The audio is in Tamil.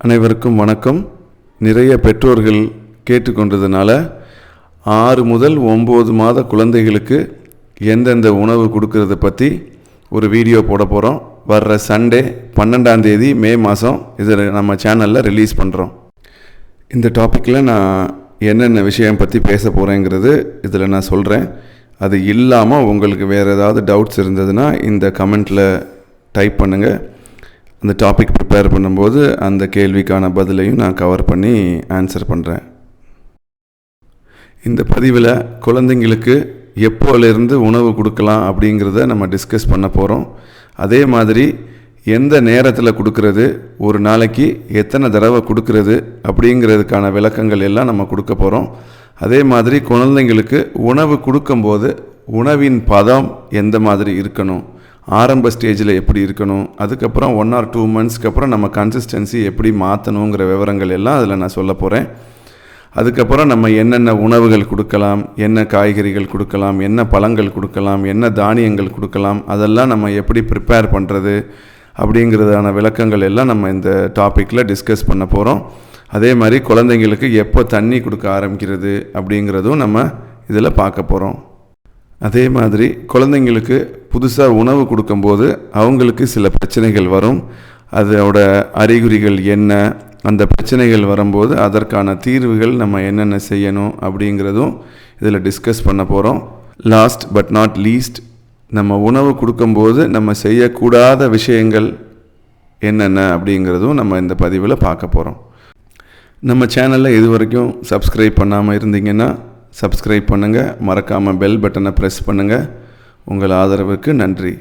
அனைவருக்கும் வணக்கம். நிறைய பெற்றோர்கள் கேட்டுக்கொண்டதுனால 6 முதல் 9 மாத குழந்தைகளுக்கு எந்தெந்த உணவு கொடுக்கறத பற்றி ஒரு வீடியோ போட போகிறோம். வர்ற சண்டே 12ஆம் தேதி மே மாதம் இதில் நம்ம சேனலில் ரிலீஸ் பண்ணுறோம். இந்த டாப்பிக்கில் நான் என்னென்ன விஷயம் பற்றி பேச போகிறேங்கிறது இதில் நான் சொல்கிறேன். அது இல்லாமல் உங்களுக்கு வேறு ஏதாவது டவுட்ஸ் இருந்ததுன்னா இந்த கமெண்ட்டில் டைப் பண்ணுங்கள். அந்த டாபிக் ப்ரிப்பேர் பண்ணும்போது அந்த கேள்விக்கான பதிலையும் நான் கவர் பண்ணி ஆன்சர் பண்ணுறேன். இந்த பதிவில் குழந்தைங்களுக்கு எப்போலேருந்து உணவு கொடுக்கலாம் அப்படிங்கிறத நம்ம டிஸ்கஸ் பண்ண போகிறோம். அதே மாதிரி எந்த நேரத்தில் கொடுக்கறது, ஒரு நாளைக்கு எத்தனை தடவை கொடுக்கறது அப்படிங்கிறதுக்கான விளக்கங்கள் எல்லாம் நம்ம கொடுக்க போகிறோம். அதே மாதிரி குழந்தைங்களுக்கு உணவு கொடுக்கும்போது உணவின் பதம் எந்த மாதிரி இருக்கணும், ஆரம்ப ஸ்டேஜில் எப்படி இருக்கணும், அதுக்கப்புறம் 1 or 2 monthsக்கு அப்புறம் நம்ம கன்சிஸ்டன்சி எப்படி மாற்றணுங்கிற விவரங்கள் எல்லாம் அதில் நான் சொல்ல போகிறேன். அதுக்கப்புறம் நம்ம என்னென்ன உணவுகள் கொடுக்கலாம், என்ன காய்கறிகள் கொடுக்கலாம், என்ன பழங்கள் கொடுக்கலாம், என்ன தானியங்கள் கொடுக்கலாம், அதெல்லாம் நம்ம எப்படி ப்ரிப்பேர் பண்ணுறது அப்படிங்கிறதான விளக்கங்கள் எல்லாம் நம்ம இந்த டாப்பிக்கில் டிஸ்கஸ் பண்ண போகிறோம். அதே மாதிரி குழந்தைங்களுக்கு எப்போ தண்ணி கொடுக்க ஆரம்பிக்கிறது அப்படிங்கிறதும் நம்ம இதில் பார்க்க போகிறோம். அதே மாதிரி குழந்தைங்களுக்கு புதுசாக உணவு கொடுக்கும்போது அவங்களுக்கு சில பிரச்சனைகள் வரும். அதோட அறிகுறிகள் என்ன, அந்த பிரச்சனைகள் வரும்போது அதற்கான தீர்வுகள் நம்ம என்னென்ன செய்யணும் அப்படிங்கிறதும் இதில் டிஸ்கஸ் பண்ண போகிறோம். லாஸ்ட் பட் நாட் லீஸ்ட், நம்ம உணவு கொடுக்கும்போது நம்ம செய்யக்கூடாத விஷயங்கள் என்னென்ன அப்படிங்கிறதும் நம்ம இந்த பதிவில் பார்க்க போகிறோம். நம்ம சேனலில் இது வரைக்கும் சப்ஸ்கிரைப் பண்ணாமல் இருந்தீங்கன்னா சப்ஸ்கிரைப் பண்ணுங்கள். மறக்காமல் பெல் பட்டனை ப்ரெஸ் பண்ணுங்கள். உங்கள் ஆதரவுக்கு நன்றி.